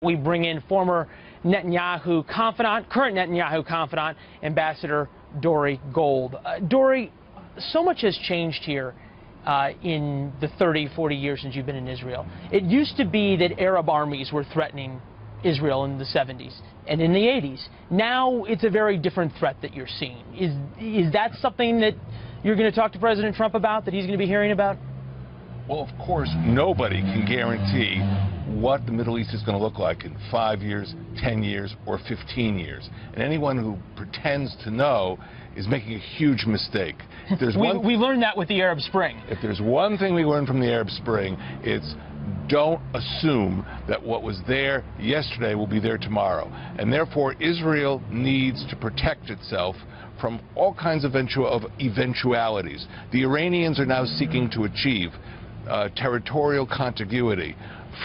We bring in former Netanyahu confidant, current Netanyahu confidant, Ambassador Dore Gold. Dore, so much has changed here in the 30, 40 years since you've been in Israel. It used to be that Arab armies were threatening Israel in the 70s and in the 80s. Now it's a very different threat that you're seeing. Is that something that you're going to talk to President Trump about, that he's going to be hearing about? Well, of course, nobody can guarantee what the Middle East is going to look like in 5 years, 10 years, or 15 years. And anyone who pretends to know is making a huge mistake. We learned that with the Arab Spring. If there's one thing we learned from the Arab Spring, it's don't assume that what was there yesterday will be there tomorrow. And therefore, Israel needs to protect itself from all kinds of eventualities. The Iranians are now seeking to achieve territorial contiguity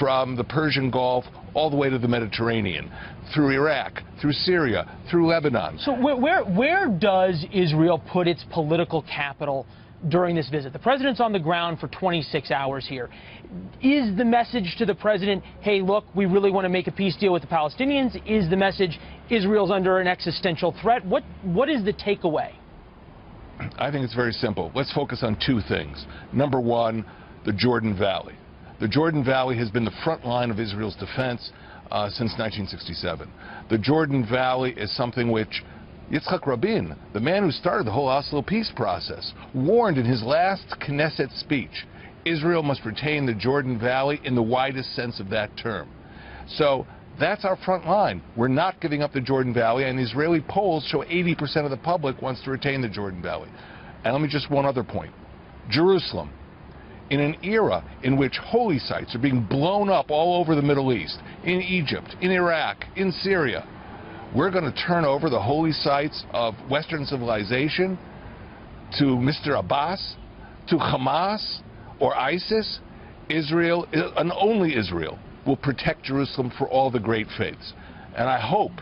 from the Persian Gulf all the way to the Mediterranean, through Iraq, through Syria, through Lebanon. So where does Israel put its political capital during this visit? The president's on the ground for 26 hours here. Is the message to the president, hey, look, we really want to make a peace deal with the Palestinians? Is the message, Israel's under an existential threat? What is the takeaway? I think it's very simple. Let's focus on two things. Number one, the Jordan Valley. The Jordan Valley has been the front line of Israel's defense since 1967. The Jordan Valley is something which Yitzhak Rabin, the man who started the whole Oslo peace process, warned in his last Knesset speech, Israel must retain the Jordan Valley in the widest sense of that term. So that's our front line. We're not giving up the Jordan Valley, and Israeli polls show 80% of the public wants to retain the Jordan Valley. And let me just one other point. Jerusalem. In an era in which holy sites are being blown up all over the Middle East, in Egypt, in Iraq, in Syria, we're going to turn over the holy sites of Western civilization to Mr. Abbas, to Hamas, or ISIS. Israel, and only Israel, will protect Jerusalem for all the great faiths. And I hope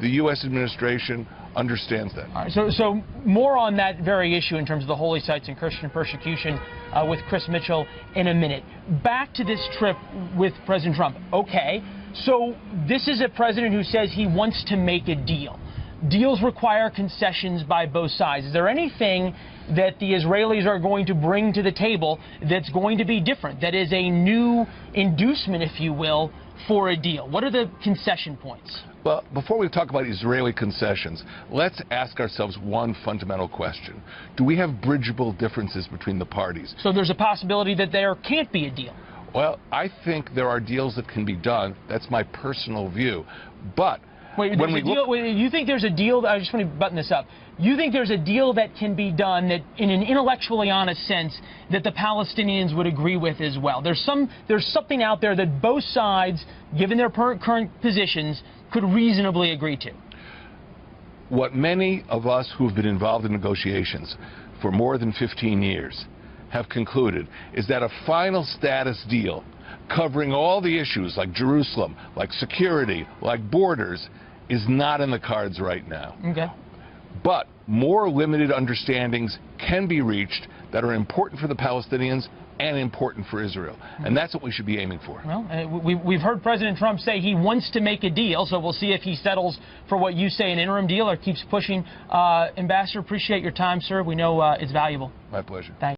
the U.S. administration understands that. All right, so more on that very issue in terms of the holy sites and Christian persecution with Chris Mitchell in a minute. Back to this trip with President Trump. Okay, so this is a president who says he wants to make a deal. Deals require concessions by both sides. Is there anything that the Israelis are going to bring to the table that's going to be different, that is a new inducement, if you will, for a deal? What are the concession points? Well, before we talk about Israeli concessions, let's ask ourselves one fundamental question. Do we have bridgeable differences between the parties? So there's a possibility that there can't be a deal. Well, I think there are deals that can be done. That's my personal view. But wait, you think there's a deal? I just want to button this up. You think there's a deal that can be done that, in an intellectually honest sense, that the Palestinians would agree with as well? There's something out there that both sides, given their current positions, could reasonably agree to. What many of us who have been involved in negotiations for more than 15 years have concluded is that a final status deal covering all the issues like Jerusalem, like security, like borders, is not in the cards right now. Okay. But more limited understandings can be reached that are important for the Palestinians and important for Israel. And that's what we should be aiming for. Well, we've heard President Trump say he wants to make a deal, so we'll see if he settles for what you say, an interim deal, or keeps pushing. Ambassador, appreciate your time, sir. We know it's valuable. My pleasure. Thanks.